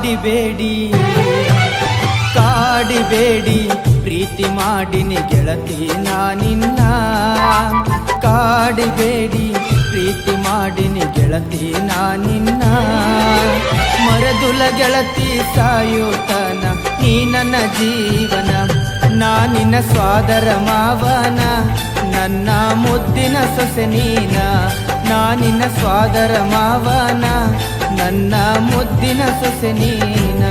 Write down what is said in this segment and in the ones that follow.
ಕಾಡಿಬೇಡಿ ಕಾಡಿಬೇಡಿ ಪ್ರೀತಿ ಮಾಡಿನಿ ಗೆಳತಿ ನಾನಿನ್ನ ಕಾಡಿಬೇಡಿ ಪ್ರೀತಿ ಮಾಡಿನಿ ಗೆಳತಿ ನಾನಿನ್ನ ಮರದುಲ ಗೆಳತಿ ಸಾಯೋತನ ನೀ ನನ್ನ ಜೀವನ ನಾನಿನ್ನ ಸ್ವಾದರ ಮಾವನ ನನ್ನ ಮುದ್ದಿನ ಸೊಸೆ ನೀನ ನಾನಿನ್ನ ಸ್ವಾದರ ಮಾವನ ನನ್ನ ಮುದ್ದಿನ ಸೊಸೆ ನೀನ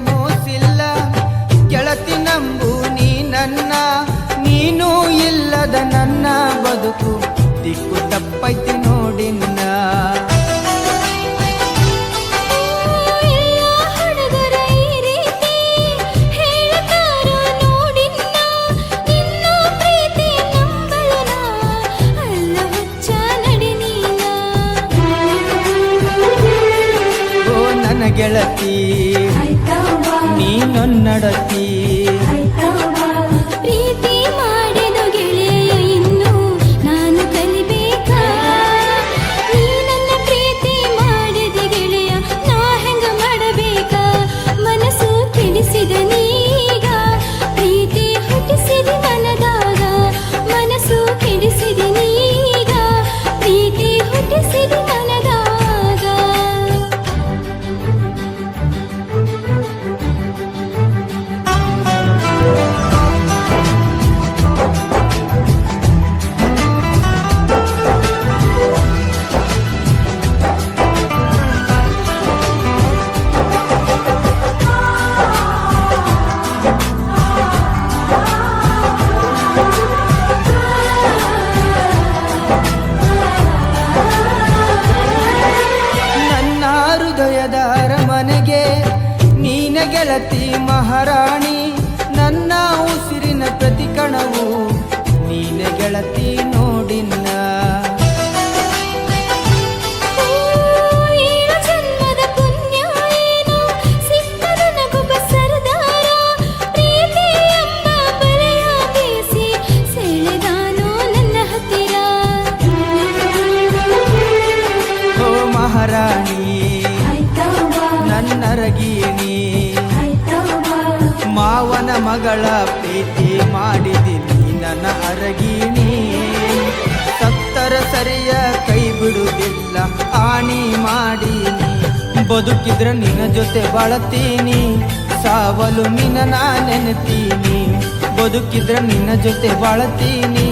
ಮೋಸಿಲ್ಲ ಗೆಳತಿ ನಂಬು ನೀ ನನ್ನ ನೀನು ಇಲ್ಲದ ನನ್ನ ಬದುಕು ದಿಕ್ಕು ತಪ್ಪೈತಿ ನೋಡಿನ್ನ ಗೆಳತಿ ನೀನೊನ್ನಡತಿ ಪ್ರೀತಿ ಮಾಡಿದ ಗೆಳೆಯ ಇನ್ನು ನಾನು ಕಲಿಬೇಕಾ ನೀ ನನ್ನ ಪ್ರೀತಿ ಮಾಡಿದ ಗೆಳೆಯ ನಾ ಹೆಂಗ ಮಾಡಬೇಕಾ ಮನಸ್ಸು ತಿಳಿಸಿದ ನೀಗ ಪ್ರೀತಿ ಹುಟ್ಟಿಸಿದ ಮನದಾಗ ಮನಸ್ಸು ತಿಳಿಸಿದ ನೀಗ ಪ್ರೀತಿ ಹುಟ್ಟಿಸಿದ ಮನದಾಗ ಅರಮನೆಗೆ ನೀನ ಗೆಳತಿ ಮಹಾರಾಣಿ ನನ್ನ ಉಸಿರಿನ ಪ್ರತಿ ಕಣವು ನೀನ ಗೆಳತಿ ನೋಡಿನ್ನ ಜನ್ಮದ ಪುಣ್ಯ ಏನು ಸಿಕ್ಕದ ನಗುಬ ಸರದಾರ ಪ್ರೀತಿ ಎಂಬ ಬಲೆಯ ಬೀಸಿ ಸೆಳೆದಾನೋ ನನ್ನ ಹತ್ತಿರ ಓ ಮಹಾರಾಣಿ ನನ್ನರಗೀಣಿ ಮಾವನ ಮಗಳ ಪ್ರೀತಿ ಮಾಡಿದಿನಿ ನನ್ನ ಅರಗೀಣಿ ಸತ್ತರ ಸರಿಯ ಕೈ ಬಿಡುವುದಿಲ್ಲ ಆಣಿ ಮಾಡೀನಿ ಬದುಕಿದ್ರ ನಿನ್ನ ಜೊತೆ ಬಾಳತೀನಿ ಸಾವಲು ನಿನ್ನ ನಾ ನೆನೆತೀನಿ ಬದುಕಿದ್ರ ನಿನ್ನ ಜೊತೆ ಬಾಳತೀನಿ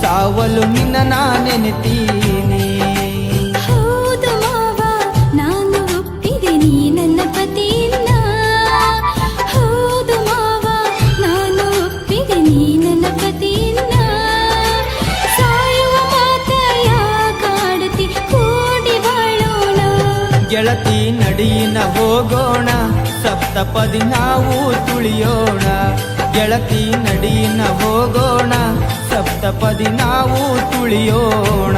ಸಾವಲು ನಿನ್ನ ನಾ ನೆನೆತೀನಿ ಗೆಳತಿ ನಡಿಯಿನ ಹೋಗೋಣ ಸಪ್ತಪದಿ ನಾವು ತುಳಿಯೋಣ ಗೆಳತಿ ನಡಿಯಿನ ಹೋಗೋಣ ಸಪ್ತಪದಿ ನಾವು ತುಳಿಯೋಣ